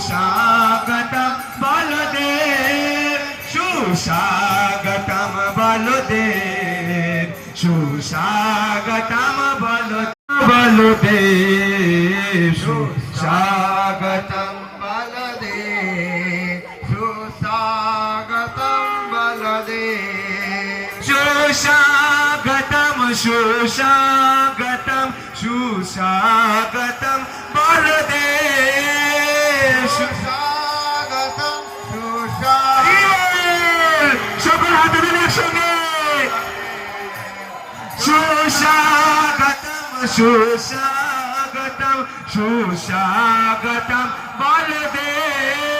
सुस्वागतम बलदेव सुस्वागतम बलदेव सुस्वागतम बलदेव सुस्वागतम बलदेव सुस्वागतम बलदेव सुस्वागतम सुस्वागतम सुस्वागतम बलदेव सुस्वागतम सुस्वागतम সকল হাত তুলে একসঙ্গে সুস্বাগতম সুস্বাগতম সুস্বাগতম বলদেব